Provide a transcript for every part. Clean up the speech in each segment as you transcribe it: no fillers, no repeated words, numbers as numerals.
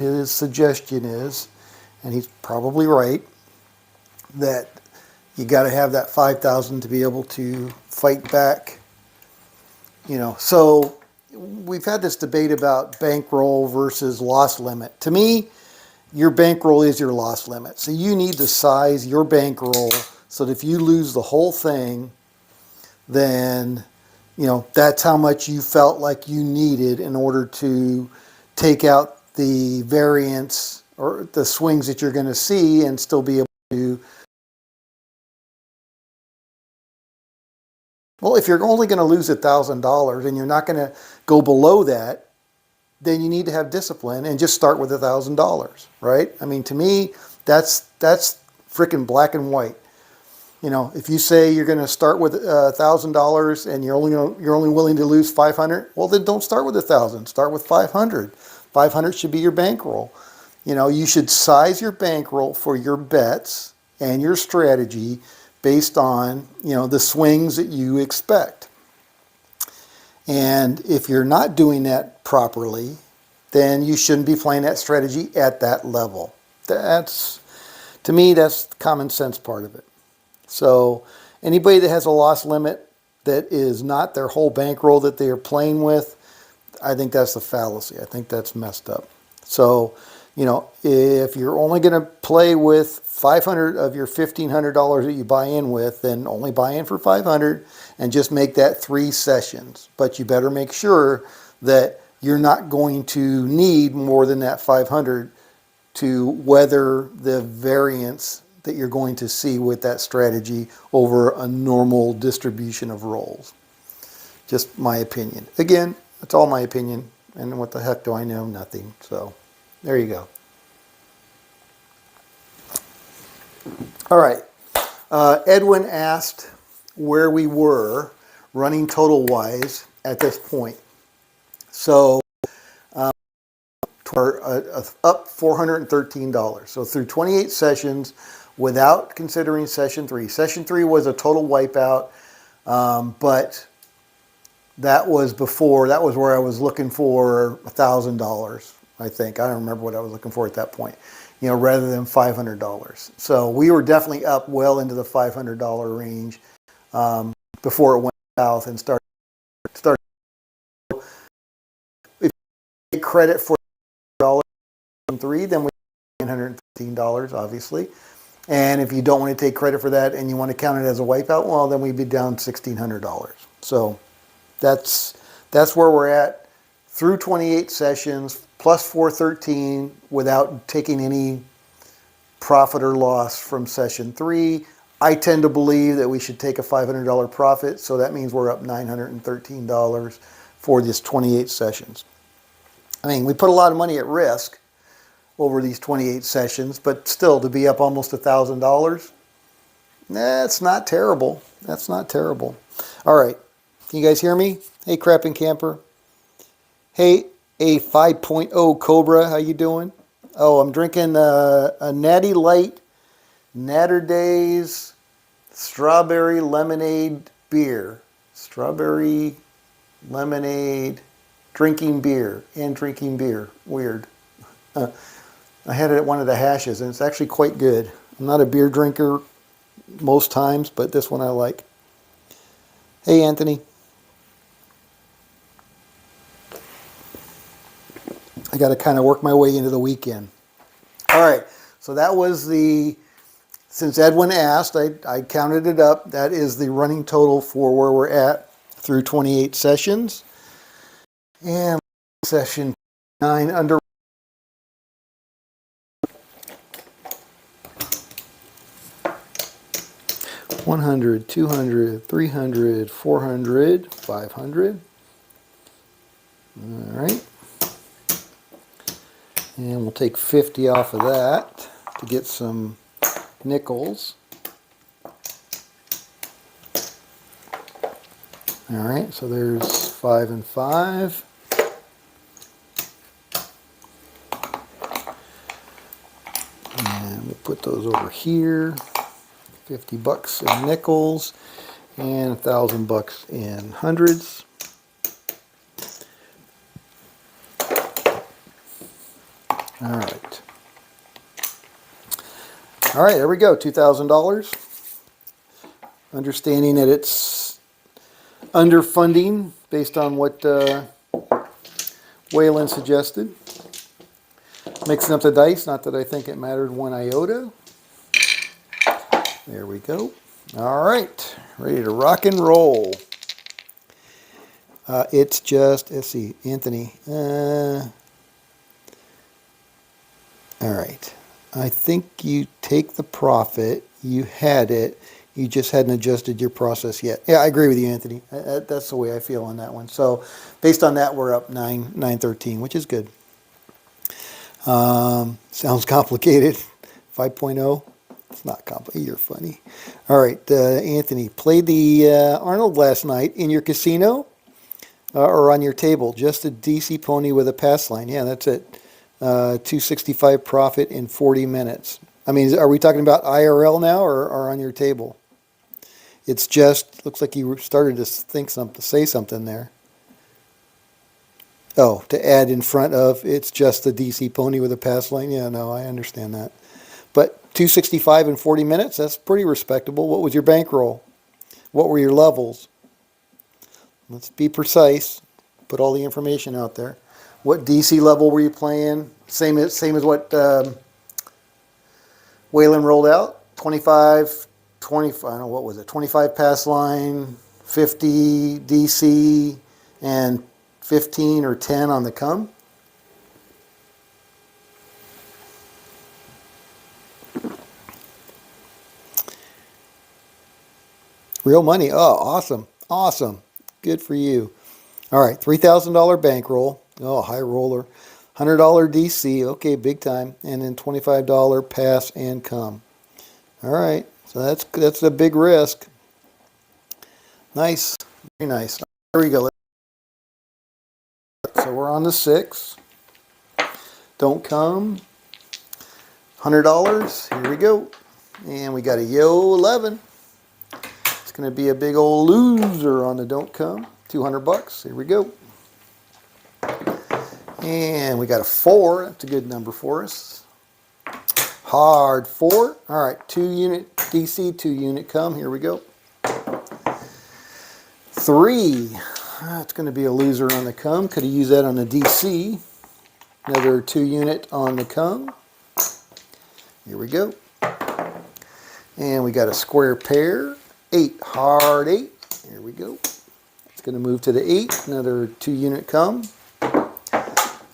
his suggestion is, and he's probably right, that you got to have that 5,000 to be able to fight back. You know, so we've had this debate about bankroll versus loss limit. To me, your bankroll is your loss limit. So you need to size your bankroll so that if you lose the whole thing, then, you know, that's how much you felt like you needed in order to take out the variance or the swings that you're going to see and still be able to. Well, if you're only going to lose $1,000 and you're not going to go below that, then you need to have discipline and just start with $1,000, right? I mean, to me, that's freaking black and white. You know, if you say you're going to start with $1,000 and you're only willing to lose 500, well, then don't start with 1,000. Start with 500. 500 should be your bankroll. You know, you should size your bankroll for your bets and your strategy based on, you know, the swings that you expect. And if you're not doing that properly, then you shouldn't be playing that strategy at that level. That's, to me, that's the common sense part of it. So anybody that has a loss limit that is not their whole bankroll that they are playing with, I think that's a fallacy. I think that's messed up. So, you know, if you're only going to play with 500 of your $1,500 that you buy in with, then only buy in for 500 and just make that 3 sessions. But you better make sure that you're not going to need more than that 500 to weather the variance that you're going to see with that strategy over a normal distribution of rolls. Just my opinion. Again, it's all my opinion. And what the heck do I know? Nothing. So there you go. All right. Edwin asked where we were running total wise at this point. So we're up $413. So through 28 sessions without considering session 3. Session 3 was a total wipeout, but that was before, that was where I was looking for $1,000, I think. I don't remember what I was looking for at that point, you know, rather than $500. So we were definitely up well into the $500 range before it went south and started. If you take credit for $3, then we $915, obviously. And if you don't want to take credit for that and you want to count it as a wipeout, well, then we'd be down $1,600. So that's where we're at through 28 sessions plus 413 without taking any profit or loss from session 3. I tend to believe that we should take a $500 profit, so that means we're up $913 for this 28 sessions. I mean, we put a lot of money at risk over these 28 sessions, but still to be up almost $1,000, that's not terrible. That's not terrible. All right. Can you guys hear me? Hey, Crapping Camper. Hey, a 5.0 Cobra. How you doing? Oh, I'm drinking a Natty Light Natter Days Strawberry Lemonade Beer. Strawberry Lemonade drinking beer and drinking beer. Weird. I had it at one of the hashes, and it's actually quite good. I'm not a beer drinker most times, but this one I like. Hey, Anthony. I got to kind of work my way into the weekend. All right, so that was the, since Edwin asked, I counted it up. That is the running total for where we're at through 28 sessions. And session 9 under 100, 200, 300, 400, 500. All right. And we'll take 50 off of that to get some nickels. All right, so there's 5 and 5. And we'll put those over here. 50 bucks in nickels and $1,000 in hundreds. All right. All right, there we go, $2,000. Understanding that it's underfunding based on what Waylon suggested. Mixing up the dice, not that I think it mattered one iota. There we go. All right, ready to rock and roll. It's just, let's see, Anthony. All right. I think you take the profit. You had it. You just hadn't adjusted your process yet. Yeah, I agree with you, Anthony. That's the way I feel on that one. So based on that, we're up 913, which is good. Sounds complicated. 5.0. It's not complicated. You're funny. All right, Anthony, played the Arnold last night in your casino or on your table. Just a DC pony with a pass line. Yeah, that's it. 265 profit in 40 minutes. I mean, are we talking about IRL now or on your table? It's just, looks like you started to say something there. Oh, to add in front of, it's just a DC pony with a pass line. Yeah, no, I understand that. But 265 in 40 minutes, that's pretty respectable. What was your bankroll? What were your levels? Let's be precise. Put all the information out there. What DC level were you playing? Same as what Waylon rolled out? 25, I don't know, what was it? 25 pass line, 50 DC, and 15 or 10 on the come? Real money. Oh, awesome. Awesome. Good for you. All right, $3,000 bankroll. Oh, high roller. $100 DC. Okay, big time. And then $25 pass and come. All right, so that's a big risk. Nice. Very nice. Here we go. So we're on the 6. Don't come. $100. Here we go. And we got a yo 11. It's going to be a big old loser on the don't come. $200. Here we go. And we got a 4. That's a good number for us. Hard 4. All right, 2 unit DC, 2 unit come. Here we go. 3. That's going to be a loser on the come. Could have used that on the DC. Another 2 unit on the come. Here we go. And we got a square pair. 8. Hard 8. Here we go. It's going to move to the 8. Another 2 unit come.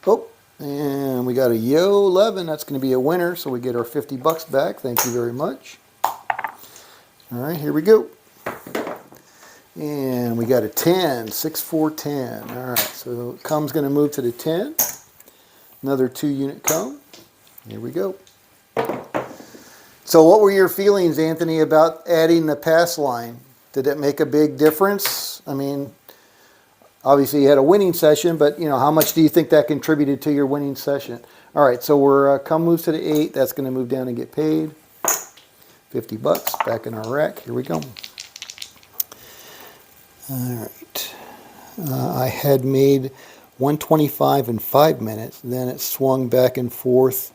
Oh, and we got a yo 11. That's going to be a winner, so we get our $50 back. Thank you very much. All right, here we go. And we got a 10, 6, 4, 10. All right, so come's going to move to the 10. Another 2 unit come. Here we go. So what were your feelings, Anthony, about adding the pass line? Did it make a big difference? I mean, obviously you had a winning session, but you know, how much do you think that contributed to your winning session? All right, so we're come moves to the 8. That's going to move down and get paid. $50 back in our rack. Here we go. All right. I had made 125 in 5 minutes. Then it swung back and forth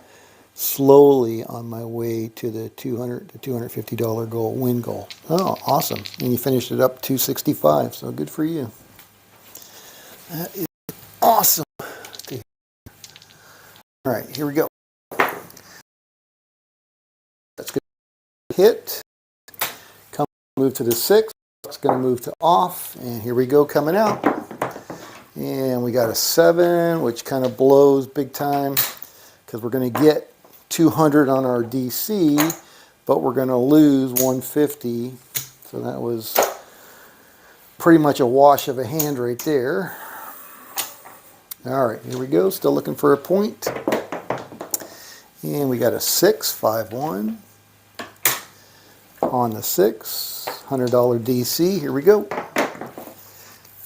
slowly on my way to the $200 to $250 goal, win goal. Oh, awesome. And you finished it up 265, so good for you. That is awesome. All right, here we go. That's good. Hit. Come move to the 6. It's going to move to off, and here we go coming out. And we got a 7, which kind of blows big time because we're going to get 200 on our DC, but we're going to lose 150. So that was pretty much a wash of a hand right there. All right, here we go. Still looking for a point. And we got a 6, 5, 1. On the 6, $100 DC. Here we go.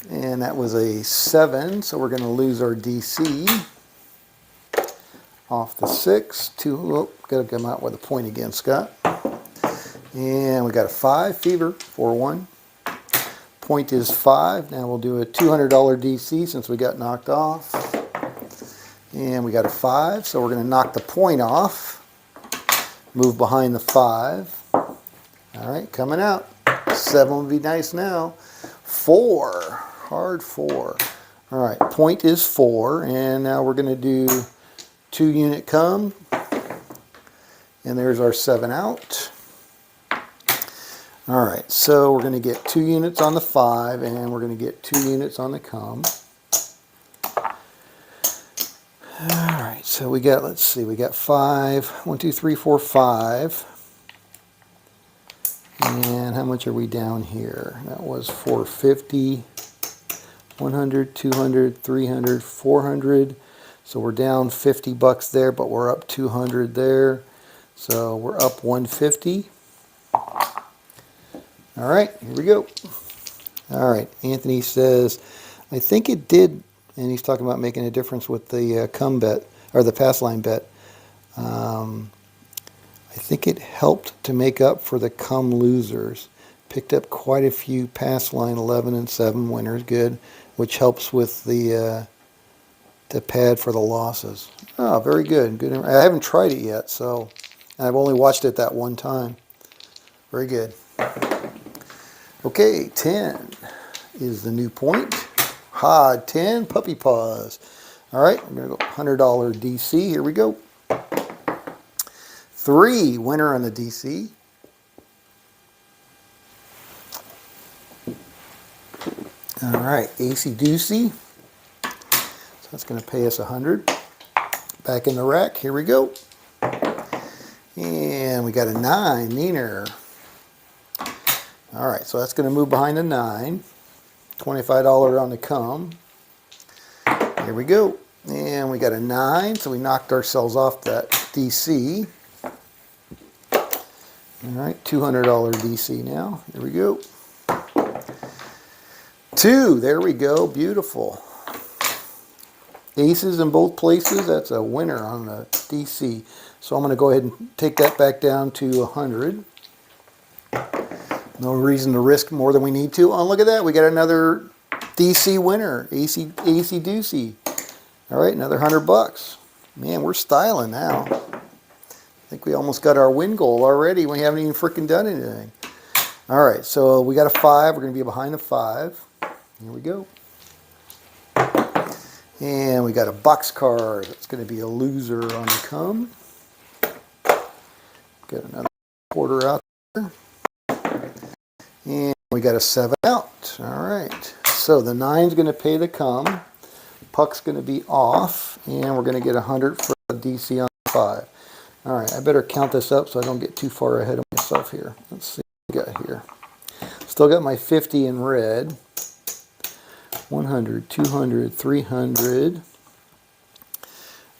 And that was a 7, so we're going to lose our DC. Off the 6, 2, oh, got to come out with a point again, Scott. And we got a 5, fever, 4, 1. Point is 5. Now we'll do a $200 DC since we got knocked off. And we got a 5, so we're going to knock the point off. Move behind the 5. All right, coming out. 7 would be nice now. 4, hard 4. All right, point is 4, and now we're going to do 2 unit come. And there's our 7 out. All right, so we're going to get 2 units on the 5, and we're going to get 2 units on the come. All right, so we got, let's see, we got 5, 1, 2, 3, 4, 5. And how much are we down here? That was 450, 100, 200, 300, 400. So we're down 50 bucks there, but we're up 200 there. So we're up 150. All right, here we go. All right, Anthony says, I think it did, and he's talking about making a difference with the come bet, or the pass line bet. I think it helped to make up for the come losers. Picked up quite a few pass line 11 and 7 winners, good, which helps with the pad for the losses. Oh, very good. Good. I haven't tried it yet, so I've only watched it that one time. Very good. Okay, 10 is the new point. Ha, 10, puppy paws. All right, we're going to go $100 DC. Here we go. 3, winner on the DC. All right, AC Doocy. So that's going to pay us 100. Back in the rack, here we go. And we got a 9, Neener. All right, so that's going to move behind the 9. $25 on the come. Here we go. And we got a 9, so we knocked ourselves off that DC. All right, $200 DC now. Here we go. 2, there we go, beautiful. Aces in both places, that's a winner on the DC. So I'm going to go ahead and take that back down to 100. No reason to risk more than we need to. Oh, look at that, we got another DC winner, AC Doocy. All right, another 100 bucks. Man, we're styling now. I think we almost got our win goal already. We haven't even freaking done anything. All right, so we got a 5. We're going to be behind a 5. Here we go. And we got a box card. It's going to be a loser on the come. Got another quarter out there. And we got a 7 out. All right. So the 9's going to pay the come. Puck's going to be off. And we're going to get 100 for the DC on 5. All right, I better count this up so I don't get too far ahead of myself here. Let's see what we got here. Still got my 50 in red. 100, 200, 300.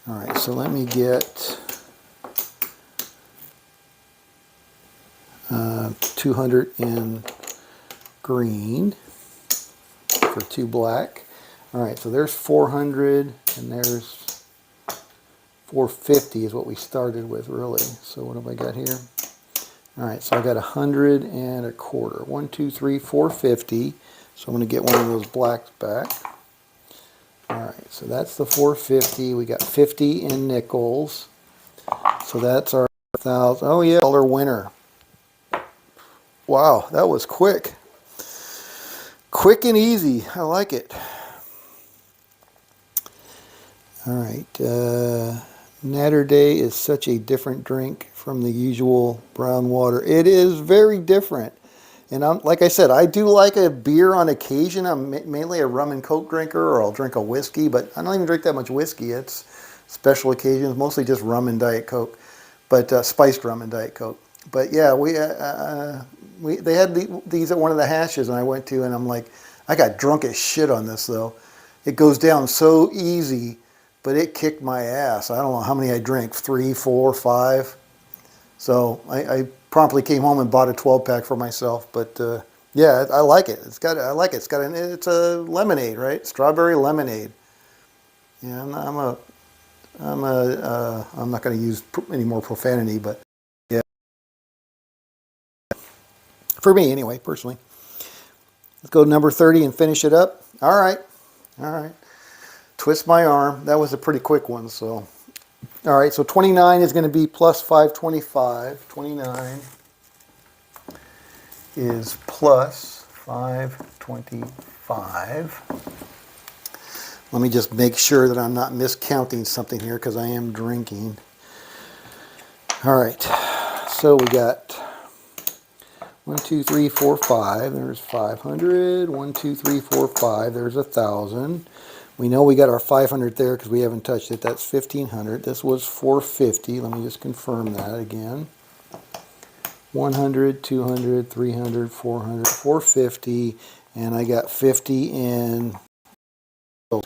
All right, so let me get 200 in green for 2 black. All right, so there's 400 and there's 450 is what we started with, really. So what have I got here? All right, so I got 100 and a quarter. 1, 2, 3, 450. So I'm going to get one of those blacks back. All right, so that's the 450. We got 50 in nickels. So that's our 1,000. Oh yeah, dollar winner. Wow, that was quick. Quick and easy. I like it. All right. Natter Day is such a different drink from the usual brown water. It is very different. And like I said, I do like a beer on occasion. I'm mainly a rum and coke drinker, or I'll drink a whiskey, but I don't even drink that much whiskey. It's special occasions, mostly just rum and Diet Coke, but spiced rum and Diet Coke. But yeah, they had these at one of the hashes, and I went to, and I'm like, I got drunk as shit on this though. It goes down so easy. But it kicked my ass. I don't know how many I drank, 3, 4, 5. So I promptly came home and bought a 12-pack for myself. But yeah, I like it. I like it. It's a lemonade, right? Strawberry lemonade. Yeah, I'm not going to use any more profanity, but yeah, for me anyway, personally. Let's go to number 30 and finish it up. All right. Twist my arm. That was a pretty quick one. So, all right. So 29 is going to be plus 525. 29 is plus 525. Let me just make sure that I'm not miscounting something here because I am drinking. All right. So we got 1, 2, 3, 4, 5. There's 500. 1, 2, 3, 4, 5. There's 1,000. We know we got our 500 there because we haven't touched it. That's 1,500. This was 450. Let me just confirm that again. 100, 200, 300, 400, 450, and I got 50 in. All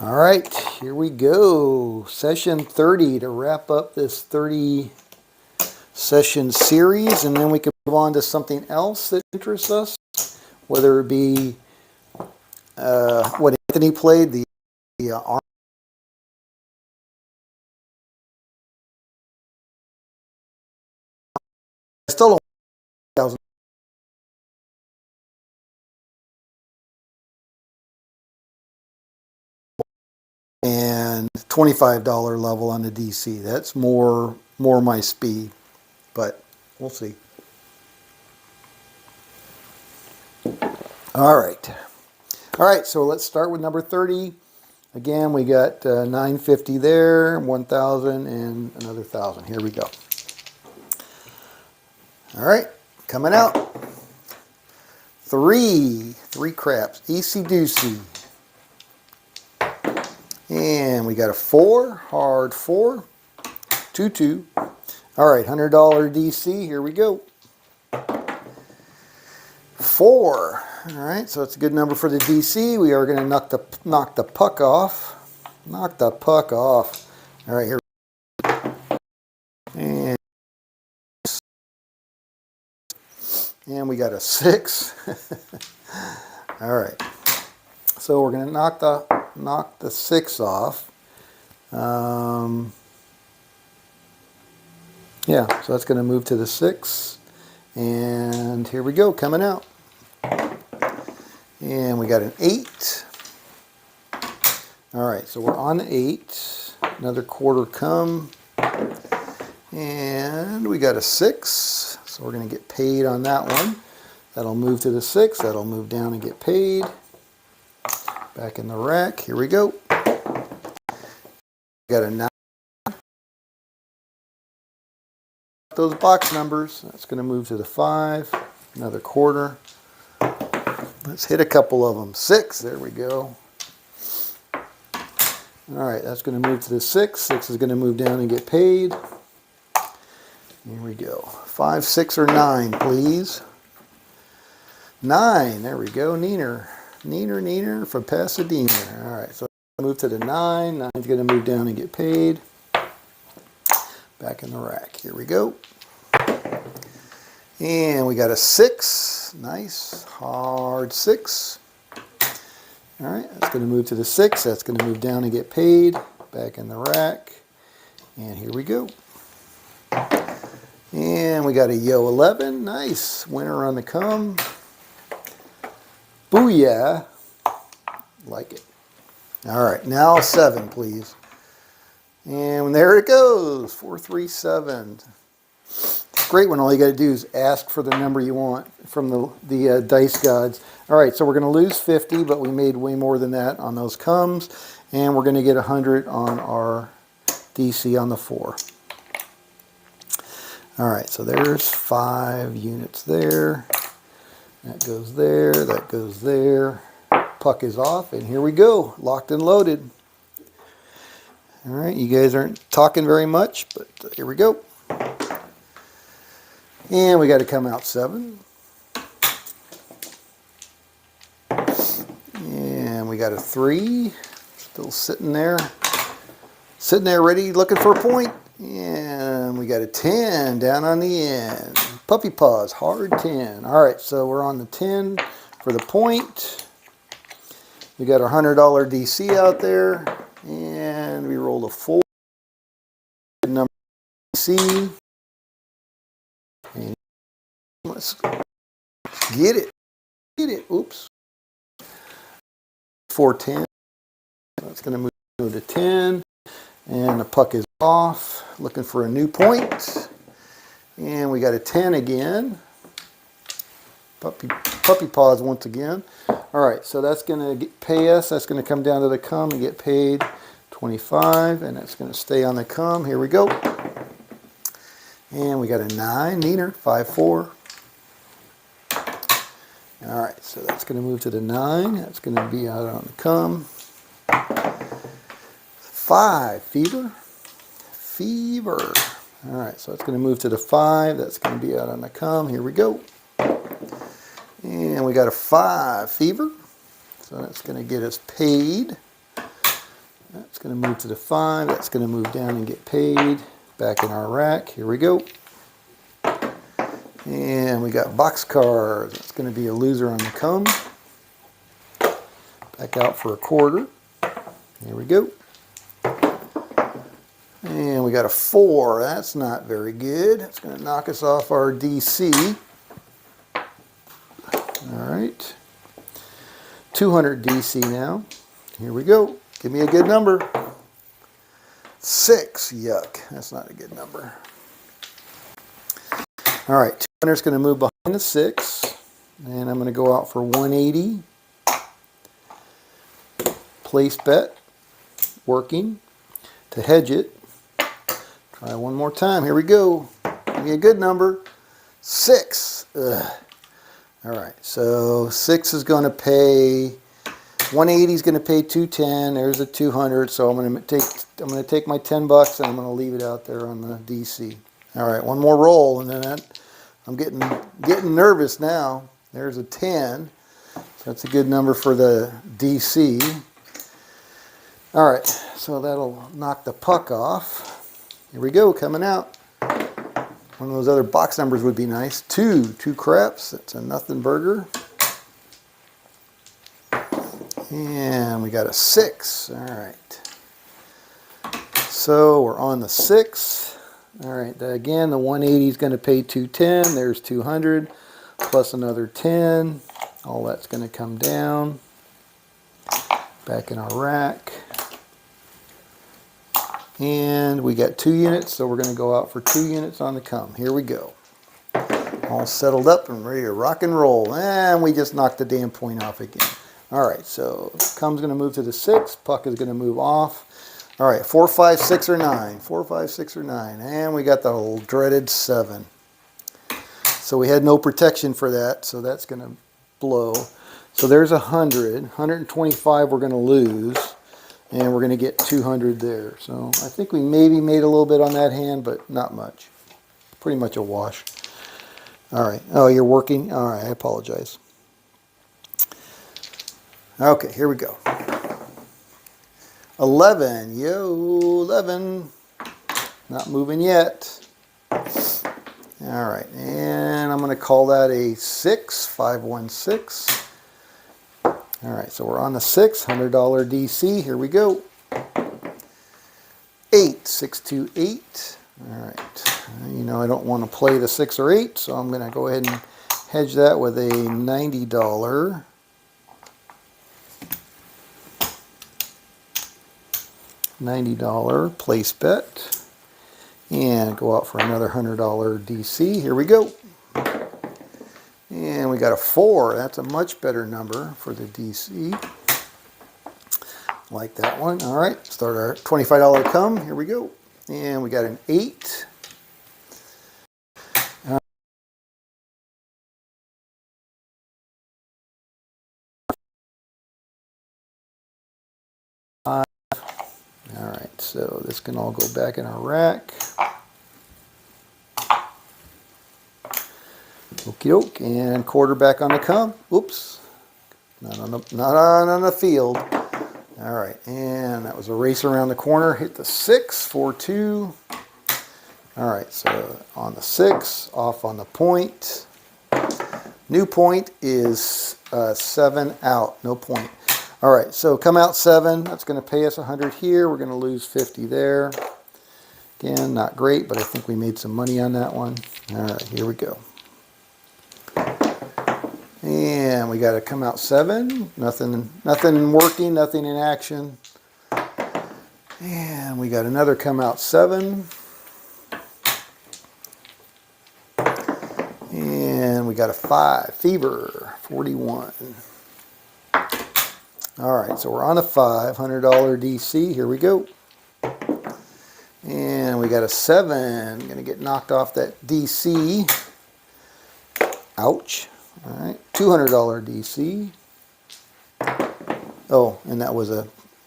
right, here we go. Session 30 to wrap up this 30 session series, and then we can move on to something else that interests us, whether it be what Anthony played, the arm. I still don't 1,000. And $25 level on the DC. That's more my speed, but we'll see. All right. All right, so let's start with number 30. Again, we got 950 there, 1,000, and another 1,000. Here we go. All right, coming out. Three craps, easy doocy. And we got a 4, hard 4, 2, 2. All right, $100 DC, here we go. 4. All right, so it's a good number for the DC. We are going to knock the puck off. Knock the puck off. All right, here. And we got a 6. All right. So we're going to knock the 6 off. Yeah, so that's going to move to the 6. And here we go, coming out. And we got an 8. All right, so we're on 8. Another quarter come. And we got a 6. So we're going to get paid on that one. That'll move to the 6. That'll move down and get paid. Back in the rack. Here we go. Got a 9. Those box numbers. That's going to move to the 5. Another quarter. Let's hit a couple of them. 6. There we go. All right, that's going to move to the 6. 6 is going to move down and get paid. Here we go. 5, 6, or 9, please. 9. There we go. Neener from Pasadena. All right, so move to the 9. 9 is going to move down and get paid. Back in the rack. Here we go. And we got a 6. Nice. Hard 6. All right, that's going to move to the 6. That's going to move down and get paid. Back in the rack. And here we go. And we got a Yo 11. Nice. Winner on the come. Booyah. Like it. All right, now 7, please. And there it goes. 437. Great when all you got to do is ask for the number you want from the dice gods. All right, so we're going to lose 50, but we made way more than that on those comes. And we're going to get 100 on our DC on the 4. All right, so there's 5 units there. That goes there, that goes there. Puck is off, and here we go. Locked and loaded. All right, you guys aren't talking very much, but here we go. And we got to come out 7. And we got a 3. Still sitting there. Sitting there ready, looking for a point. And we got a 10 down on the end. Puppy paws, hard 10. All right, so we're on the 10 for the point. We got our $100 DC out there. And we rolled a 4. Number DC. And let's get it. Get it. Oops. 410. That's going to move to 10. And the puck is off. Looking for a new point. And we got a 10 again. Puppy paws once again. All right, so that's going to pay us. That's going to come down to the cum and get paid 25, and that's going to stay on the cum. Here we go. And we got a 9, neater, 5-4. All right, so that's going to move to the 9. That's going to be out on the cum. 5, fever. All right, so it's going to move to the 5. That's going to be out on the cum. Here we go. And we got a 5, fever. So that's going to get us paid. That's going to move to the 5. That's going to move down and get paid. Back in our rack. Here we go. And we got box cards. That's going to be a loser on the cum. Back out for a quarter. Here we go. And we got a 4. That's not very good. It's going to knock us off our DC. All right. 200 DC now. Here we go. Give me a good number. 6. Yuck. That's not a good number. All right. 200 is going to move behind the 6. And I'm going to go out for 180. Place bet. Working. To hedge it. Try one more time. Here we go. Give me a good number. 6. Ugh. All right. So 6 is going to pay... 180 is going to pay 210. There's a 200. So I'm going to take my $10 and I'm going to leave it out there on the DC. All right, one more roll, and then I'm getting nervous now. There's a 10. So that's a good number for the DC. All right, so that'll knock the puck off. Here we go, coming out. One of those other box numbers would be nice. 2 craps. That's a nothing burger. And we got a 6. All right. So we're on the 6. All right. Again, the 180 is going to pay 210. There's 200 plus another 10. All that's going to come down. Back in our rack. And we got 2 units, so we're going to go out for 2 units on the cum. Here we go. All settled up and ready to rock and roll. And we just knocked the damn point off again. All right, so cum's going to move to the 6. Puck is going to move off. All right, 4, 5, 6, or 9. 4, 5, 6, or 9. And we got the old dreaded 7. So we had no protection for that, so that's going to blow. So there's 100. 125 we're going to lose. And we're going to get 200 there. So I think we maybe made a little bit on that hand, but not much. Pretty much a wash. All right. Oh, you're working? All right, I apologize. Okay, here we go. 11. Yo, 11. Not moving yet. All right, and I'm going to call that a 6. 516. All right, so we're on the 6. $100 DC. Here we go. 8. 628. All right. You know I don't want to play the 6 or 8, so I'm going to go ahead and hedge that with a $90. $90 place bet, and go out for another $100 DC. Here we go. And we got a 4. That's a much better number for the DC. Like that one. All right, start our $25 cum. Here we go. And we got an 8. All right, so this can all go back in our rack. Okie doke, and quarter back on the cum. Oops, not on the field. All right, and that was a race around the corner. Hit the 6, 4-2. All right, so on the 6, off on the point. New point is 7 out, no point. All right, so come out 7. That's going to pay us 100 here. We're going to lose 50 there. Again, not great, but I think we made some money on that one. All right, here we go. And we got to come out 7. Nothing working, nothing in action. And we got another come out 7. And we got a 5, fever, 41. All right, so we're on a $500 DC. Here we go. And we got a 7. Gonna get knocked off that DC. Ouch. All right, $200 DC. Oh, and that was a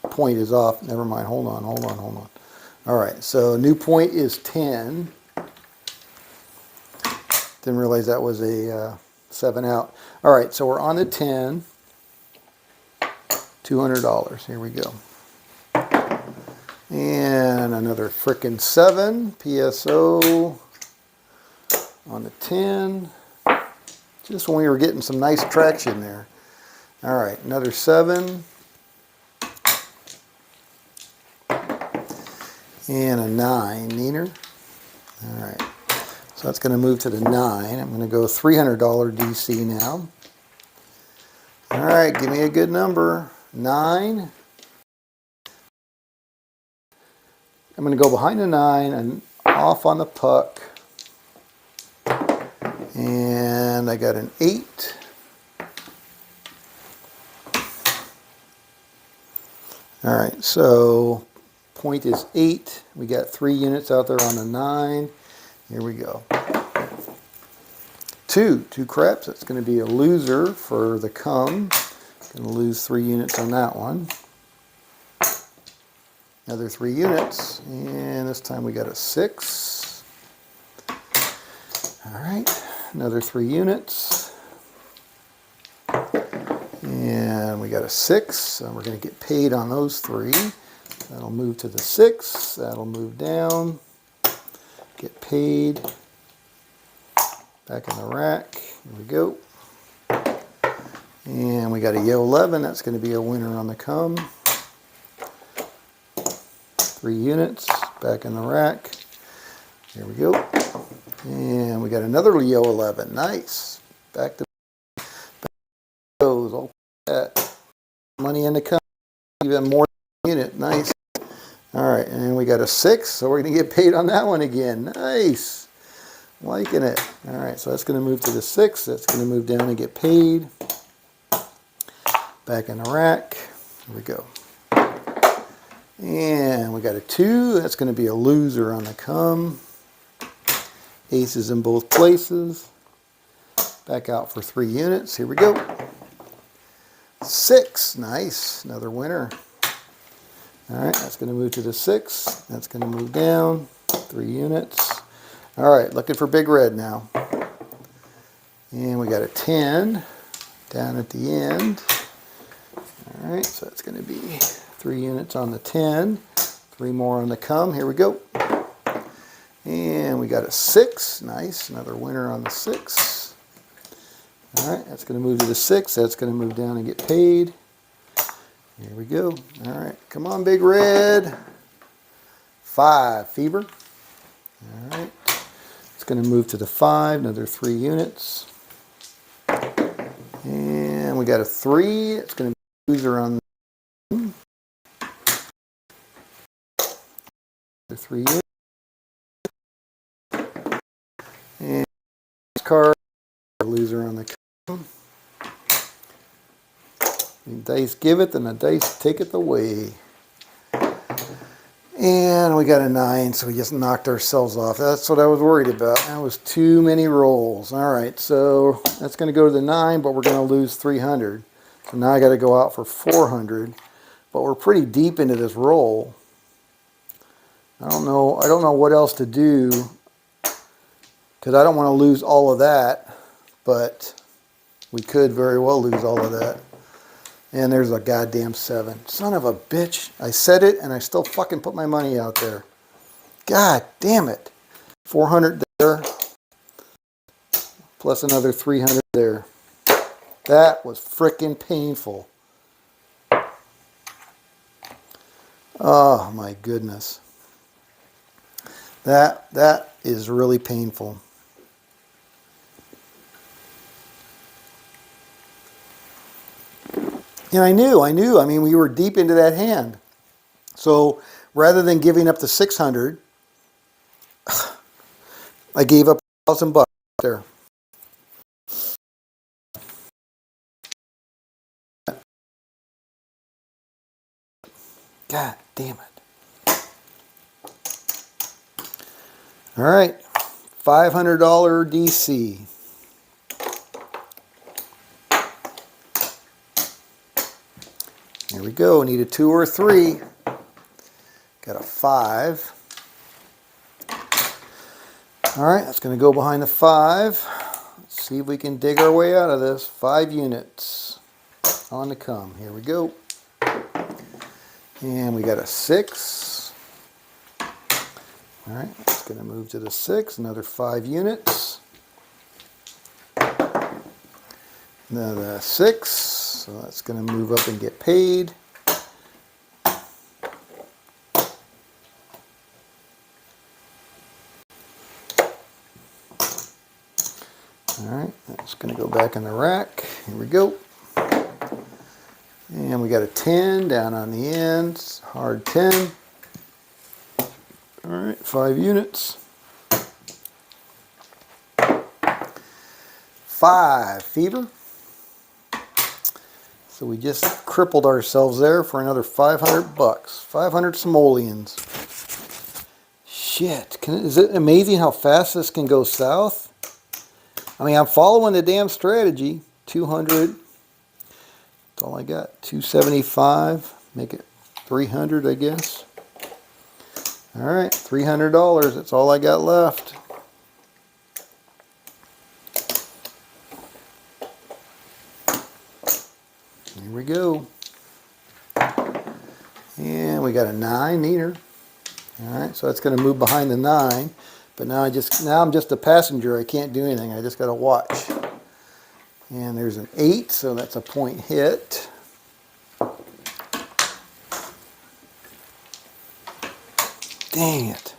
point is off. Never mind. Hold on. All right, so new point is 10. Didn't realize that was a 7 out. All right, so we're on the 10. $200. Here we go. And another frickin' 7. PSO on the 10. Just when we were getting some nice traction there. All right, another 7. And a 9, neater. All right, so that's going to move to the 9. I'm going to go $300 DC now. All right, give me a good number. 9. I'm going to go behind the 9 and off on the puck. And I got an 8. All right, so point is 8. We got 3 units out there on the 9. Here we go. 2 craps. That's going to be a loser for the come. Going to lose 3 units on that one. Another 3 units, and this time we got a 6. All right, another 3 units. And we got a 6, so we're going to get paid on those 3. That'll move to the 6, that'll move down, get paid. Back in the rack, here we go. And we got a Yo 11, that's going to be a winner on the come. 3 units, back in the rack. Here we go. And we got another Yo 11, nice. Back to those, all that. Money in the come, even more unit, nice. All right, and we got a 6, so we're going to get paid on that one again, nice. Liking it. All right, so that's going to move to the 6. That's going to move down and get paid. Back in the rack. Here we go. And we got a 2. That's going to be a loser on the come. Aces in both places. Back out for 3 units. Here we go. 6. Nice. Another winner. All right, that's going to move to the 6. That's going to move down. 3 units. All right, looking for big red now. And we got a 10 down at the end. All right, so that's going to be 3 units on the 10, 3 more on the come. Here we go. And we got a 6. Nice, another winner on the 6. All right, that's going to move to the 6. That's going to move down and get paid. Here we go. All right, come on, big red. 5, fever. All right. It's going to move to the 5, another 3 units. And we got a 3. It's going to be a loser on the 3 units. And this card, a loser on the come. The dice give it, and the dice take it away. And we got a 9, so we just knocked ourselves off. That's what I was worried about. That was too many rolls. All right, so that's going to go to the 9, but we're going to lose 300. So now I got to go out for 400. But we're pretty deep into this roll. I don't know what else to do, because I don't want to lose all of that, but we could very well lose all of that. And there's a goddamn 7. Son of a bitch. I said it and I still fucking put my money out there. God damn it. 400 there. Plus another 300 there. That was frickin' painful. Oh my goodness. That is really painful. And I knew. I mean, we were deep into that hand. So rather than giving up the 600, I gave up $1,000 there. God damn it. All right, $500 DC. Here we go. Need a 2 or 3. Got a 5. All right, that's going to go behind the 5. Let's see if we can dig our way out of this. 5 units on the come. Here we go. And we got a 6. All right, it's going to move to the 6. Another 5 units. Another 6. So that's going to move up and get paid. Alright, that's going to go back in the rack. Here we go. And we got a 10 down on the ends. Hard 10. Alright, 5 units. 5 fever. So we just crippled ourselves there for another 500 bucks. 500 simoleons. Shit, is it amazing how fast this can go south? I mean, I'm following the damn strategy. 200. That's all I got. 275. Make it 300, I guess. All right, $300. That's all I got left. Here we go. And we got a 9 neater. All right, so that's going to move behind the 9. But now I'm just a passenger. I can't do anything. I just got to watch. And there's an 8, so that's a point hit. Dang it.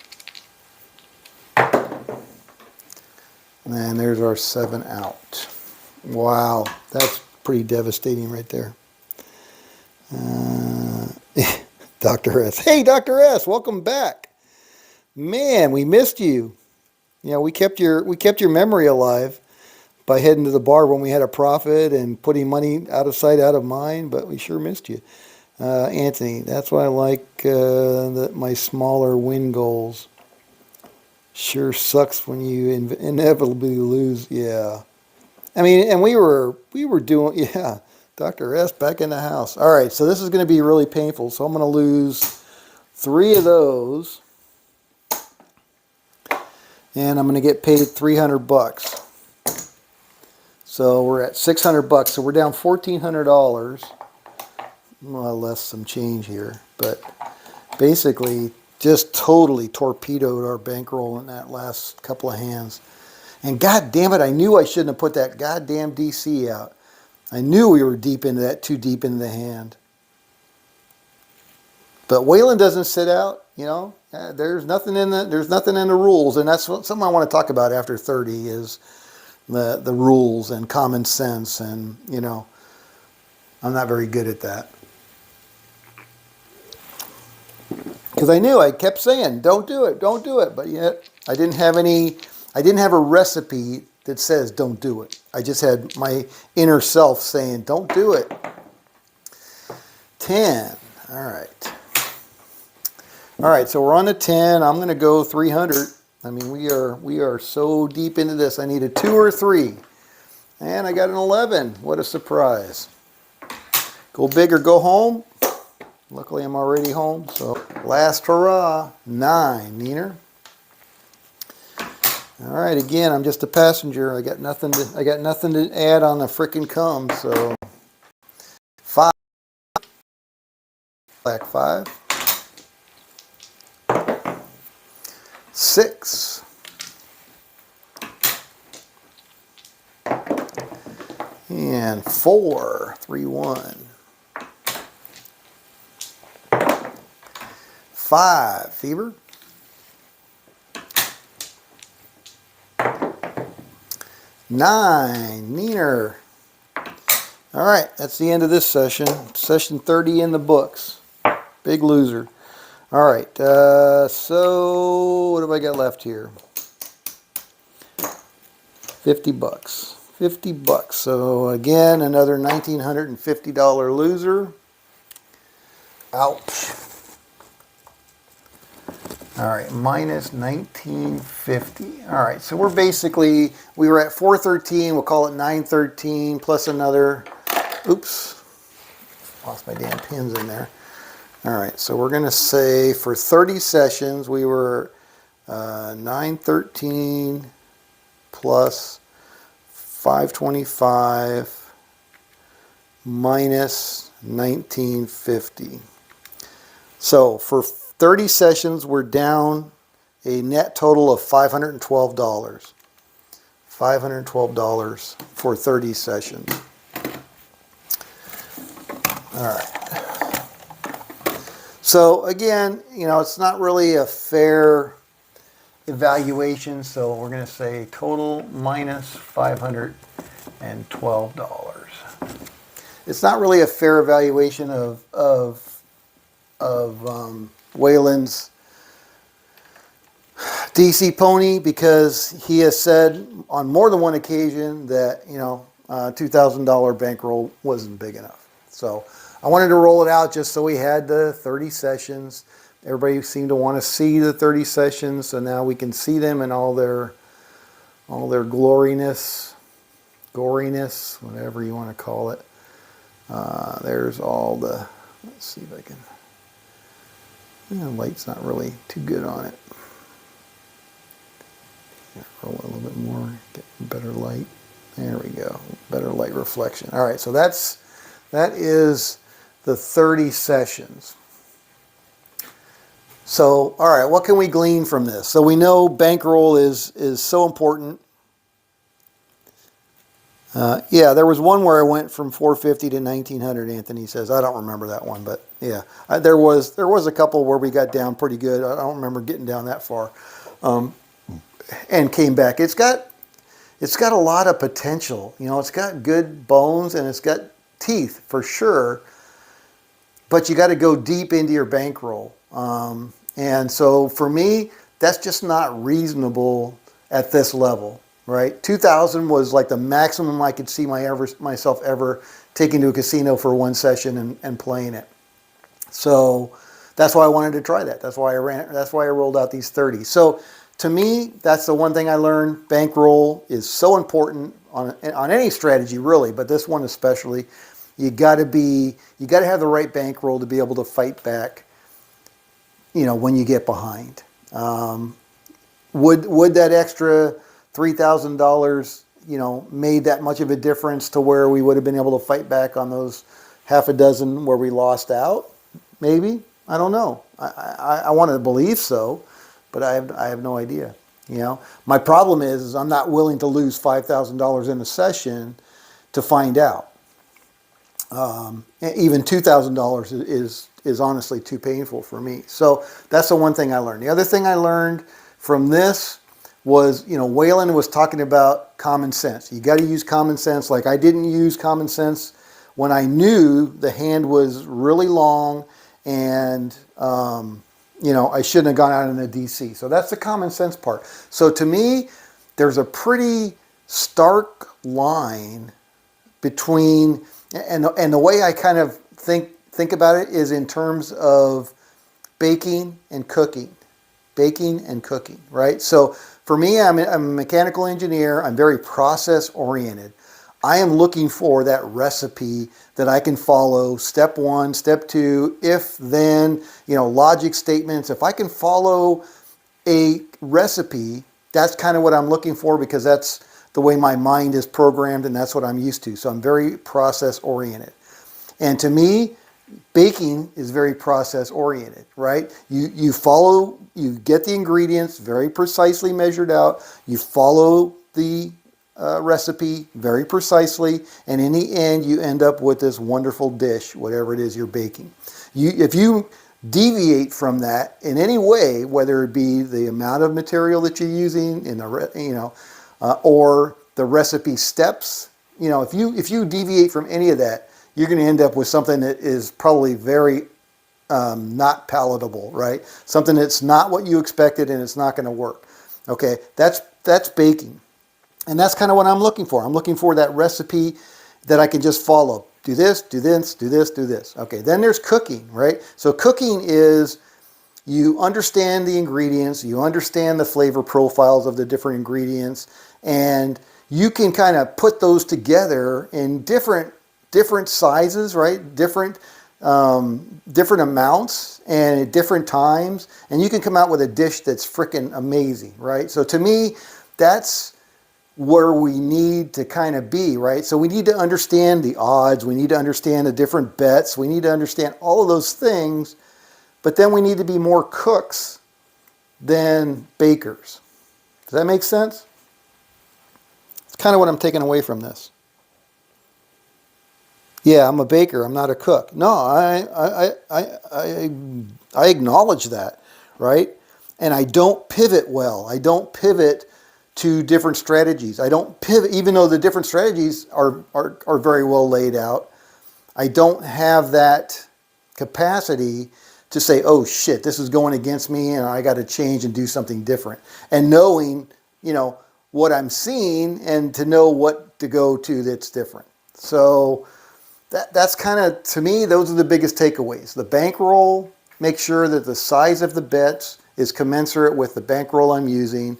And there's our 7 out. Wow, that's pretty devastating right there. Dr. S. Hey, Dr. S, welcome back. Man, we missed you. You know, we kept your memory alive by heading to the bar when we had a profit and putting money out of sight, out of mind, but we sure missed you. Anthony, that's why I like my smaller win goals. Sure sucks when you inevitably lose. Yeah. I mean, and we were doing, yeah, Dr. S back in the house. All right, so this is going to be really painful. So I'm going to lose 3 of those. And I'm going to get paid 300 bucks. So we're at 600 bucks. So we're down $1,400. Well, less some change here. But basically just totally torpedoed our bankroll in that last couple of hands. And god damn it, I knew I shouldn't have put that goddamn DC out. I knew we were deep into that, too deep into the hand. But Waylon doesn't sit out, you know. There's nothing in the rules, and that's something I want to talk about after 30 is the rules and common sense, and you know, I'm not very good at that. Because I kept saying, don't do it, but yet I didn't have a recipe that says don't do it. I just had my inner self saying, don't do it. 10, all right. All right, so we're on the 10. I'm going to go 300. I mean, we are so deep into this. I need a 2 or 3. And I got an 11. What a surprise. Go big or go home. Luckily, I'm already home. So last hurrah, 9, Neener. All right, again, I'm just a passenger. I got nothing to add on the frickin' come. So 5, black 5. 6. And 4, 3, 1. 5, fever. 9, Neener. All right, that's the end of this session. Session 30 in the books. Big loser. All right, so what have I got left here? 50 bucks. 50 bucks. So again, another $1,950 loser. Ouch. All right, minus 1950. All right, so we're basically, we were at 413, we'll call it 913 plus another, oops, lost my damn pins in there. All right, so we're gonna say for 30 sessions, we were 913 plus 525 minus 1950. So for 30 sessions, we're down a net total of $512. $512 for 30 sessions. All right. So again, you know, it's not really a fair evaluation, so we're going to say total minus $512. It's not really a fair evaluation of Waylon's DC pony, because he has said on more than one occasion that, you know, $2,000 bankroll wasn't big enough. So I wanted to roll it out just so we had the 30 sessions. Everybody seemed to want to see the 30 sessions, so now we can see them in all their goriness, whatever you want to call it. There's all the, let's see if I can, the light's not really too good on it. Roll it a little bit more, get better light. There we go, better light reflection. All right, so that is the 30 sessions. So, all right, what can we glean from this? So we know bankroll is so important. Yeah, there was one where I went from 450 to 1900. Anthony says, I don't remember that one, but yeah, there was a couple where we got down pretty good. I don't remember getting down that far, and came back. It's got a lot of potential. You know, it's got good bones and it's got teeth for sure. But you got to go deep into your bankroll. And so for me, that's just not reasonable at this level, right? 2,000 was like the maximum I could see myself ever taking to a casino for one session and playing it. So that's why I wanted to try that. That's why I rolled out these 30. So to me, that's the one thing I learned. Bankroll is so important on any strategy really, but this one especially. You got to have the right bankroll to be able to fight back, you know, when you get behind. Would that extra $3,000, you know, made that much of a difference to where we would have been able to fight back on those half a dozen where we lost out? Maybe. I don't know. I want to believe so, but I have no idea. You know, my problem is I'm not willing to lose $5,000 in a session to find out. Even $2,000 is honestly too painful for me. So that's the one thing I learned. The other thing I learned from this was, you know, Waylon was talking about common sense. You got to use common sense. Like I didn't use common sense when I knew the hand was really long and, you know, I shouldn't have gone out in the DC. So that's the common sense part. So to me, there's a pretty stark line between, and the way I kind of think about it is in terms of baking and cooking. Baking and cooking, right? So for me, I'm a mechanical engineer. I'm very process oriented. I am looking for that recipe that I can follow, step one, step two, if then, you know, logic statements. If I can follow a recipe, that's kind of what I'm looking for, because that's the way my mind is programmed and that's what I'm used to. So I'm very process oriented. And to me, baking is very process oriented, right? You get the ingredients very precisely measured out. You follow the recipe very precisely, and in the end, you end up with this wonderful dish, whatever it is you're baking. If you deviate from that in any way, whether it be the amount of material that you're using in the or the recipe steps, you know, if you deviate from any of that, you're going to end up with something that is probably very not palatable, right? Something that's not what you expected and it's not going to work. Okay, that's baking. And that's kind of what I'm looking for. I'm looking for that recipe that I can just follow. Do this, do this, do this, do this. Okay, then there's cooking, right? So cooking is you understand the ingredients, you understand the flavor profiles of the different ingredients, and you can kind of put those together in different sizes, right? Different amounts and at different times, and you can come out with a dish that's freaking amazing, right? So to me, that's where we need to kind of be, right? So we need to understand the odds, we need to understand the different bets, we need to understand all of those things, but then we need to be more cooks than bakers. Does that make sense? It's kind of what I'm taking away from this. Yeah, I'm a baker, I'm not a cook. No, I acknowledge that, right? And I don't pivot well. I don't pivot to different strategies. I don't pivot, even though the different strategies are very well laid out. I don't have that capacity to say, oh shit, this is going against me and I got to change and do something different. And knowing, what I'm seeing and to know what to go to that's different. So that's kind of, to me, those are the biggest takeaways. The bankroll, make sure that the size of the bets is commensurate with the bankroll I'm using.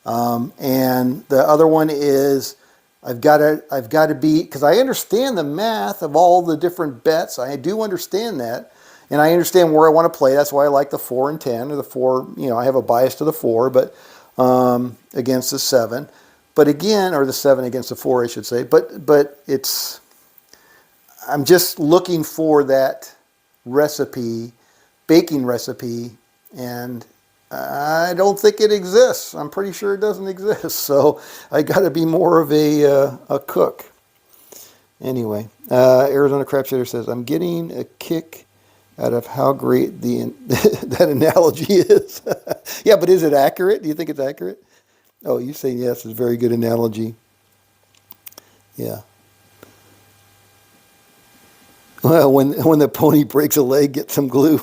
And the other one is I've got to be, because I understand the math of all the different bets. I do understand that. And I understand where I want to play. That's why I like the 4 and 10, or the 4, I have a bias to the 4, but against the 7. But again, or the 7 against the 4, I should say. But I'm just looking for that recipe, baking recipe, and I don't think it exists. I'm pretty sure it doesn't exist. So I got to be more of a cook. Anyway, Arizona Crapshitter says, I'm getting a kick out of how great that analogy is. Yeah, but is it accurate? Do you think it's accurate? Oh, you're saying yes, it's a very good analogy. Yeah. Well, when the pony breaks a leg, get some glue.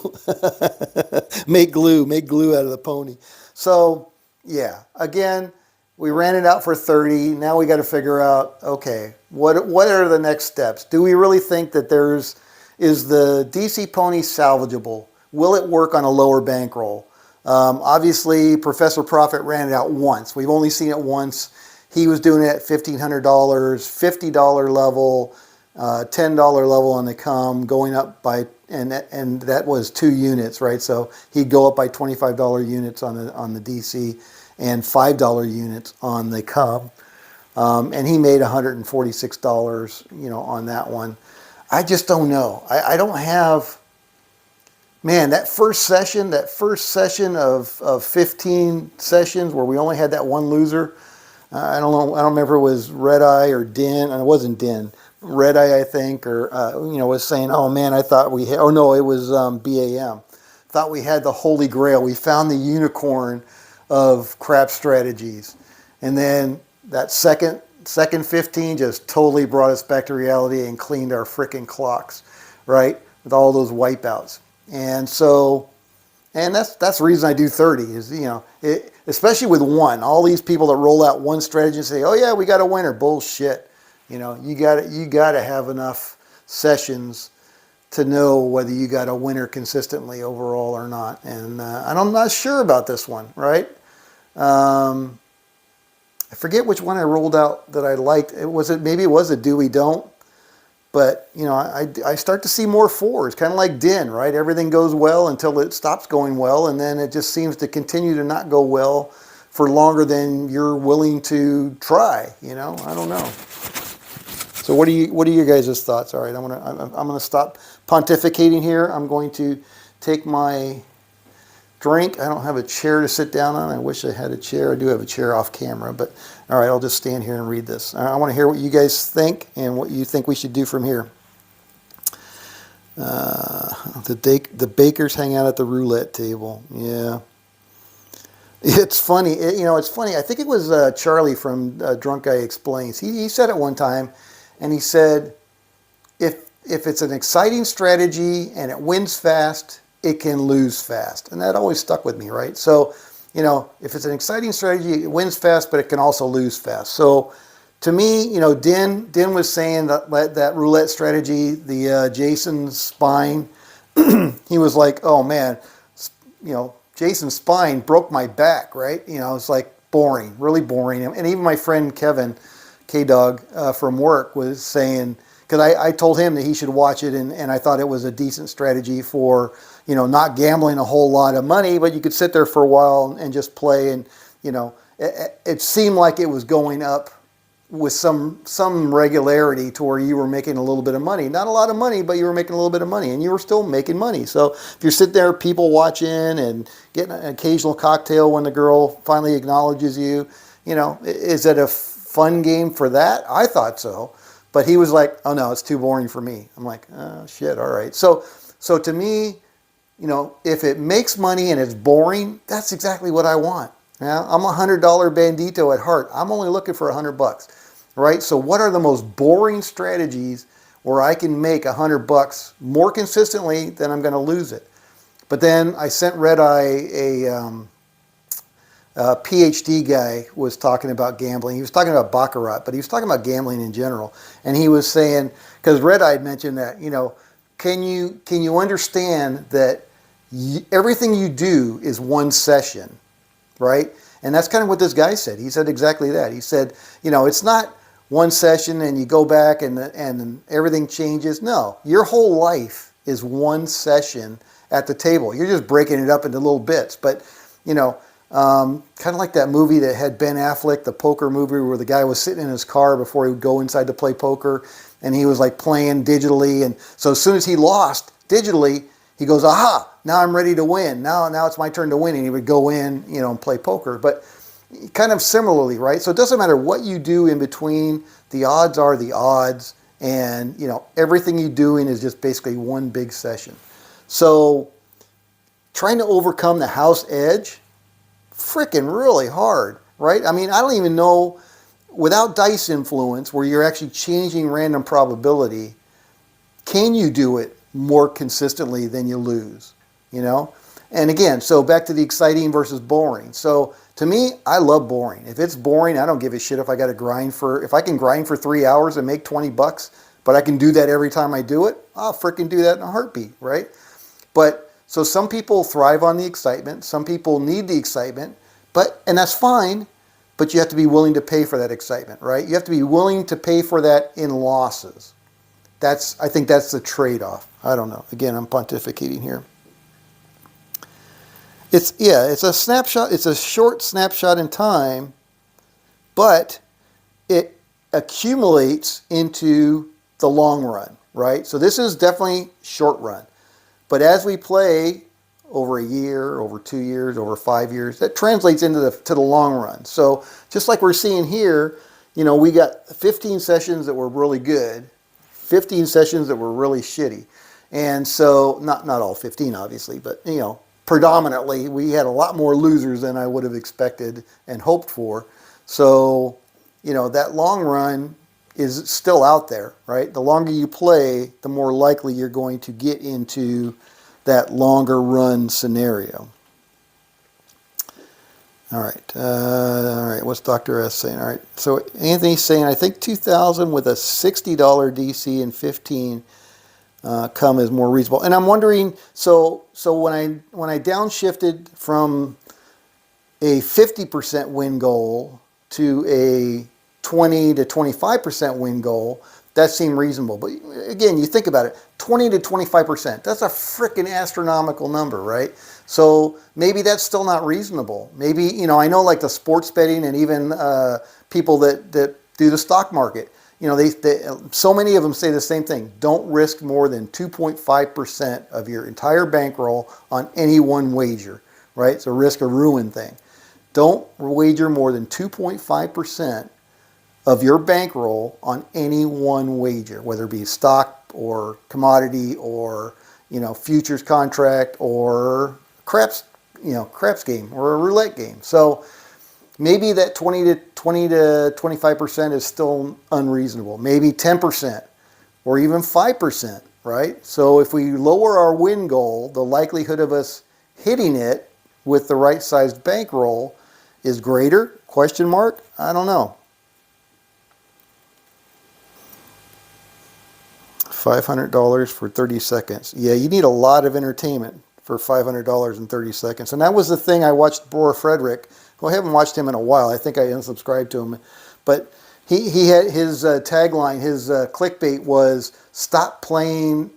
Make glue out of the pony. So, yeah, again, we ran it out for 30. Now we got to figure out, okay, what are the next steps? Do we really think that is the DC pony salvageable? Will it work on a lower bankroll? Obviously, Professor Profit ran it out once. We've only seen it once. He was doing it at $1,500, $50 level, $10 level on the come, going up by, and that was 2 units, right? So he'd go up by $25 units on the DC and $5 units on the come. And he made $146, on that one. I just don't know. I don't have, man, that first session of 15 sessions where we only had that one loser. I don't know. I don't remember if it was Red Eye or Din. And it wasn't Din. Red Eye, I think, or, was saying, oh man, I thought we had, oh no, it was BAM. Thought we had the holy grail. We found the unicorn of crap strategies. And then that second 15 just totally brought us back to reality and cleaned our freaking clocks, right? With all those wipeouts. And so, and that's the reason I do 30 is, especially with one, all these people that roll out one strategy and say, oh yeah, we got a winner. Bullshit. You got to have enough sessions to know whether you got a winner consistently overall or not. And I'm not sure about this one, right? I forget which one I rolled out that I liked. Maybe it was a do we don't. But, I start to see more 4s, kind of like Din, right? Everything goes well until it stops going well, and then it just seems to continue to not go well for longer than you're willing to try, I don't know. So what are your guys' thoughts? All right, I'm gonna stop pontificating here. I'm going to take my drink. I don't have a chair to sit down on. I wish I had a chair. I do have a chair off camera, but all right, I'll just stand here and read this. I want to hear what you guys think and what you think we should do from here. The bakers hang out at the roulette table. Yeah. It's funny. It's funny. I think it was Charlie from Drunk Guy Explains. He said it one time, and he said, if if it's an exciting strategy and it wins fast, it can lose fast. And that always stuck with me, right? So, if it's an exciting strategy, it wins fast, but it can also lose fast. So to me, Din was saying that roulette strategy, the Jason spine, he was like, oh man, Jason's spine broke my back, right? It's like boring, really boring. And even my friend Kevin, K-Dog from work was saying, because I told him that he should watch it, and I thought it was a decent strategy for, not gambling a whole lot of money, but you could sit there for a while and just play, and, it seemed like it was going up with some regularity to where you were making a little bit of money. Not a lot of money, but you were making a little bit of money, and you were still making money. So if you're sitting there, people watching and getting an occasional cocktail when the girl finally acknowledges you, is it a fun game for that? I thought so. But he was like, oh no, it's too boring for me. I'm like, oh shit, all right. So to me, if it makes money and it's boring, that's exactly what I want. Yeah, I'm a $100 bandito at heart. I'm only looking for $100, right? So what are the most boring strategies where I can make $100 more consistently than I'm going to lose it? But then I sent Red Eye a PhD guy was talking about gambling. He was talking about baccarat, but he was talking about gambling in general. And he was saying, because Red Eye mentioned that, can you understand that everything you do is one session? Right? And that's kind of what this guy said. He said exactly that. He said, it's not one session and you go back and everything changes. No, your whole life is one session at the table. You're just breaking it up into little bits. But, kind of like that movie that had Ben Affleck, the poker movie where the guy was sitting in his car before he would go inside to play poker, and he was like playing digitally. And so as soon as he lost digitally, he goes, aha, now I'm ready to win. Now it's my turn to win. And he would go in, and play poker. But kind of similarly, right? So it doesn't matter what you do in between. The odds are the odds. And, everything you're doing is just basically one big session. So trying to overcome the house edge, freaking really hard, right? I mean, I don't even know, without dice influence, where you're actually changing random probability, can you do it more consistently than you lose, And again, so back to the exciting versus boring. So to me, I love boring. If it's boring, I don't give a shit if I got to if I can grind for 3 hours and make $20, but I can do that every time I do it, I'll freaking do that in a heartbeat, right? But so some people thrive on the excitement. Some people need the excitement, and that's fine, but you have to be willing to pay for that excitement, right? You have to be willing to pay for that in losses. I think that's the trade-off. I don't know. Again, I'm pontificating here. It's a snapshot. It's a short snapshot in time, but it accumulates into the long run, right? So this is definitely short run. But as we play over a year, over 2 years, over 5 years, that translates into the long run. So just like we're seeing here, we got 15 sessions that were really good, 15 sessions that were really shitty. And so, not all 15 obviously, but predominantly we had a lot more losers than I would have expected and hoped for. So, that long run is still out there, right? The longer you play, the more likely you're going to get into that longer run scenario. All right. What's Dr. S saying? All right. So Anthony's saying, I think 2,000 with a $60 DC and 15 come as more reasonable. And I'm wondering, so when I downshifted from a 50% win goal to a 20 to 25% win goal, that seemed reasonable. But again, you think about it, 20 to 25%, that's a freaking astronomical number, right? So maybe that's still not reasonable. Maybe, I know like the sports betting and even people that do the stock market, so many of them say the same thing. Don't risk more than 2.5% of your entire bankroll on any one wager, right? It's a risk or ruin thing. Don't wager more than 2.5% of your bankroll on any one wager, whether it be stock or commodity or, futures contract or craps game or a roulette game. So maybe that 20 to 25% is still unreasonable. Maybe 10%. or even 5%, right? So if we lower our win goal, the likelihood of us hitting it with the right sized bankroll is greater? Question mark? I don't know. $500 for 30 seconds. Yeah, you need a lot of entertainment for $500 in 30 seconds. And that was the thing I watched Boer Frederick, who I haven't watched him in a while. I think I unsubscribed to him. But he had his tagline, his clickbait was stop playing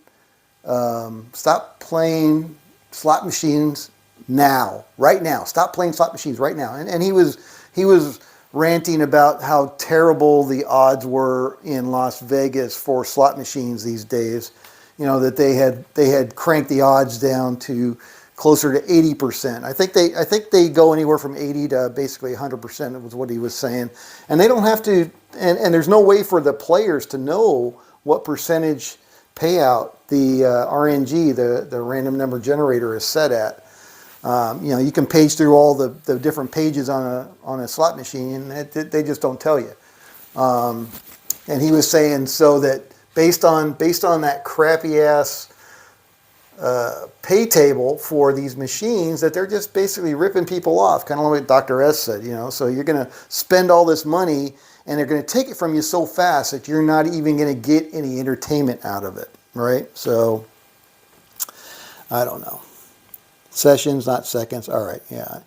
slot machines now, right now. Stop playing slot machines right now. And he was ranting about how terrible the odds were in Las Vegas for slot machines these days. You know, that they had cranked the odds down to closer to 80%. I think they go anywhere from 80 to basically 100%, was what he was saying. And they don't have to, and there's no way for the players to know what percentage payout the RNG, the random number generator, is set at. You know, you can page through all the different pages on a slot machine, and they just don't tell you. And he was saying so that based on that crappy ass pay table for these machines, that they're just basically ripping people off, kind of like what Dr. S said. You know, so you're going to spend all this money, and they're going to take it from you so fast that you're not even going to get any entertainment out of it, right? So I don't know. Sessions, not seconds. All right, yeah.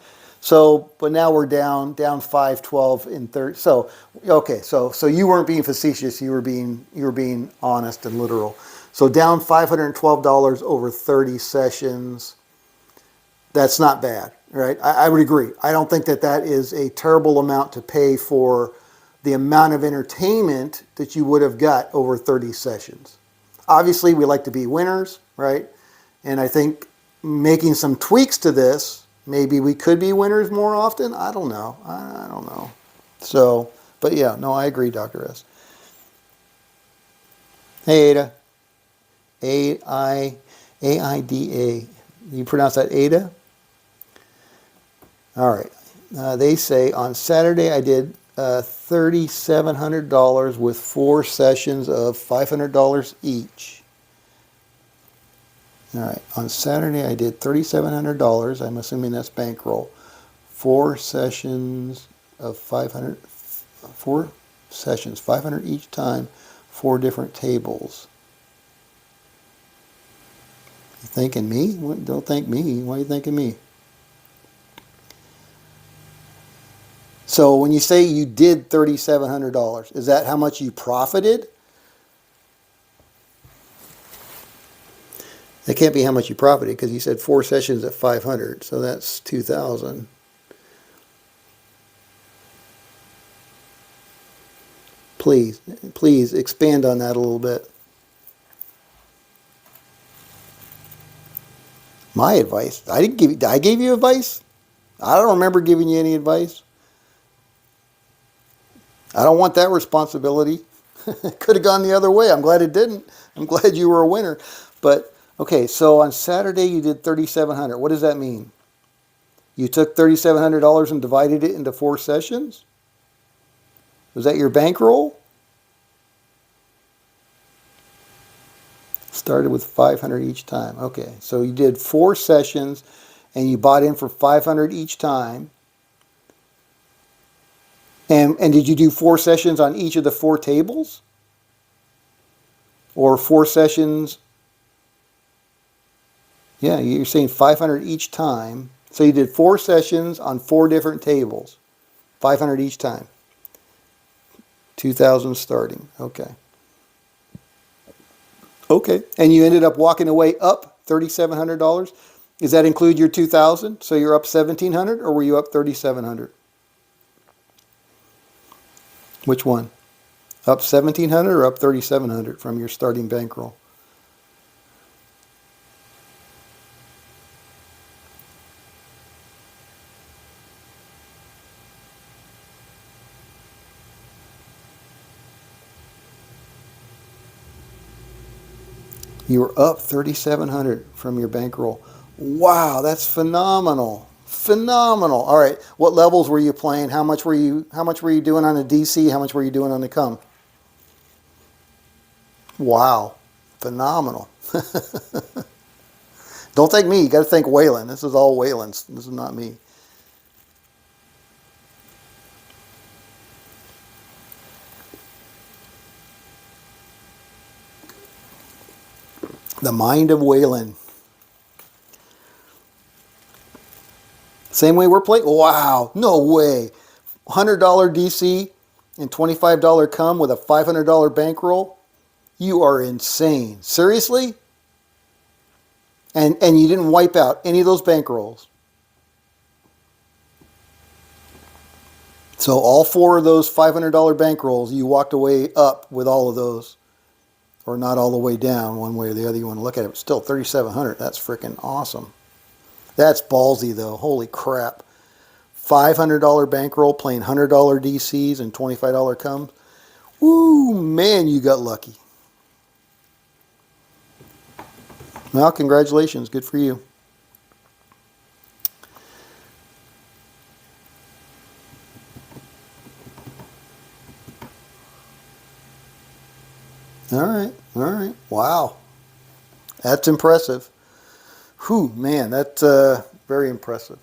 So, but now we're down 512 in third. So, okay, so you weren't being facetious. You were being honest and literal. So down $512 over 30 sessions. That's not bad, right? I would agree. I don't think that is a terrible amount to pay for the amount of entertainment that you would have got over 30 sessions. Obviously, we like to be winners, right? And I think making some tweaks to this, maybe we could be winners more often. I don't know. I don't know. So, but yeah, no, I agree, Dr. S. Hey, Ada. A-I-D-A. You pronounce that Ada? All right. They say on Saturday I did $3,700 with 4 sessions of $500 each. All right, on Saturday I did $3,700. I'm assuming that's bankroll. 4 sessions of 500, 4 sessions, 500 each time, 4 different tables. You thanking me? Don't thank me. Why are you thanking me? So when you say you did $3,700, is that how much you profited? That can't be how much you profited, because you said 4 sessions at 500, so that's 2,000. Please expand on that a little bit. My advice? I gave you advice? I don't remember giving you any advice. I don't want that responsibility. It could have gone the other way. I'm glad it didn't. I'm glad you were a winner. But okay, so on Saturday you did $3,700. What does that mean? You took $3,700 and divided it into 4 sessions? Was that your bankroll? Started with 500 each time. Okay, so you did 4 sessions and you bought in for 500 each time. And did you do 4 sessions on each of the 4 tables? Or 4 sessions? Yeah, you're saying 500 each time. So you did 4 sessions on 4 different tables. 500 each time. 2,000 starting. Okay. Okay. And you ended up walking away up $3,700. Does that include your 2,000? So you're up 1,700, or were you up 3,700? Which one? Up 1,700 or up 3,700 from your starting bankroll? You were up 3,700 from your bankroll. Wow, that's phenomenal. Phenomenal. All right, what levels were you playing? How much were you doing on the DC? How much were you doing on the come? Wow. Phenomenal. Don't thank me. You got to thank Waylon. This is all Waylon's. This is not me. The mind of Waylon. Same way we're playing. Wow. No way. $100 DC and $25 come with a $500 bankroll. You are insane. Seriously? And you didn't wipe out any of those bankrolls. So all 4 of those $500 bankrolls, you walked away up with all of those. Or not all the way down one way or the other you want to look at it. But still, 3,700. That's freaking awesome. That's ballsy, though. Holy crap. $500 bankroll playing $100 DCs and $25 comes. Woo, man, you got lucky. Well, congratulations. Good for you. All right. All right. Wow. That's impressive. Whew, man, that's very impressive.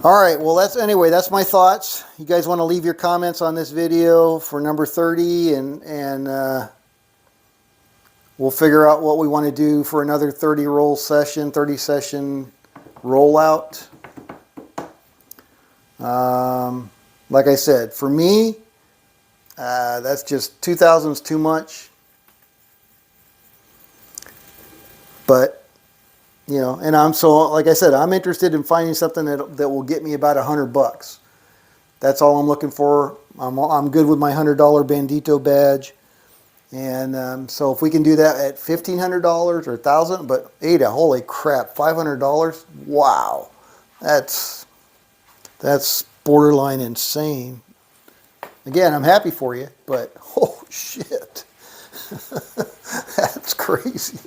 All right, well, that's my thoughts. You guys want to leave your comments on this video for number 30, and we'll figure out what we want to do for another 30 session rollout. Like I said, for me, that's just 2,000 is too much. But you know, and like I said, I'm interested in finding something that will get me about $100. That's all I'm looking for. I'm good with my $100 Bandito badge, and so if we can do that at $1,500 or $1,000, but Ada, holy crap, $500! Wow, that's borderline insane. Again, I'm happy for you, but oh shit, that's crazy.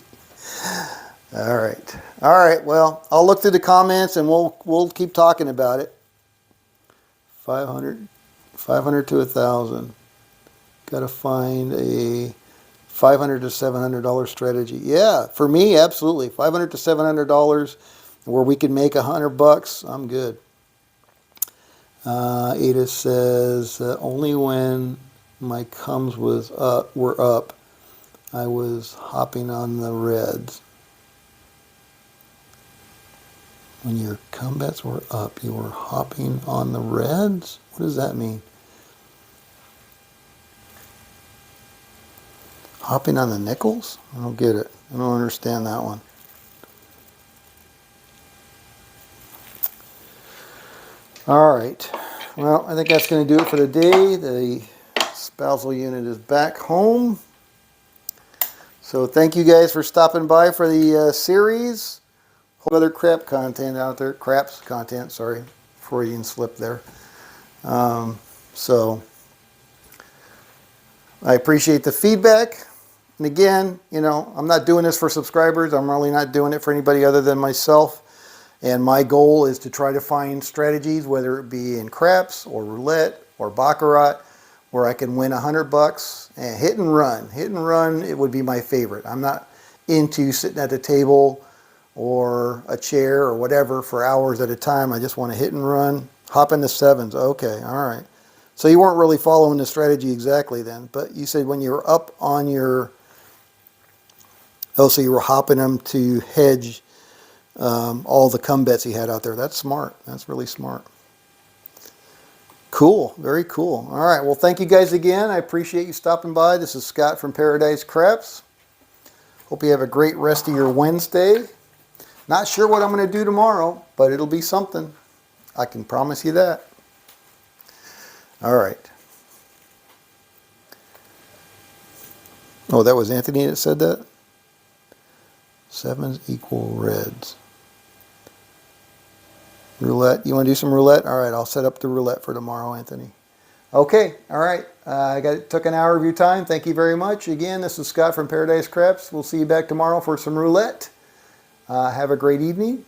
All right. All right. Well, I'll look through the comments and we'll keep talking about it. 500 to 1,000. Got to find a $500 to $700 strategy. Yeah, for me, absolutely. $500 to $700 where we can make $100. I'm good. Ada says only when my comes were up, I was hopping on the reds. When your combats were up, you were hopping on the reds? What does that mean? Hopping on the nickels? I don't get it. I don't understand that one. All right. Well, I think that's going to do it for the day. The spousal unit is back home. So thank you guys for stopping by for the series. Other crap content out there, craps content, sorry, Freudian slip there. So I appreciate the feedback. And again, you know, I'm not doing this for subscribers. I'm really not doing it for anybody other than myself. And my goal is to try to find strategies, whether it be in craps or roulette or baccarat, where I can win $100 and hit and run. Hit and run, it would be my favorite. I'm not into sitting at the table or a chair or whatever for hours at a time. I just want to hit and run, hop into sevens. Okay, all right. So you weren't really following the strategy exactly then, but you said when you were up on your, oh, so you were hopping them to hedge all the come bets he had out there. That's smart. That's really smart. Cool. Very cool. All right. Well, thank you guys again. I appreciate you stopping by. This is Scott from Paradise Craps. Hope you have a great rest of your Wednesday. Not sure what I'm going to do tomorrow, but it'll be something. I can promise you that. All right. Oh, that was Anthony that said that? Sevens equal reds. Roulette. You want to do some roulette? All right, I'll set up the roulette for tomorrow, Anthony. Okay, all right. Took an hour of your time. Thank you very much. Again, this is Scott from Paradise Craps. We'll see you back tomorrow for some roulette. Have a great evening.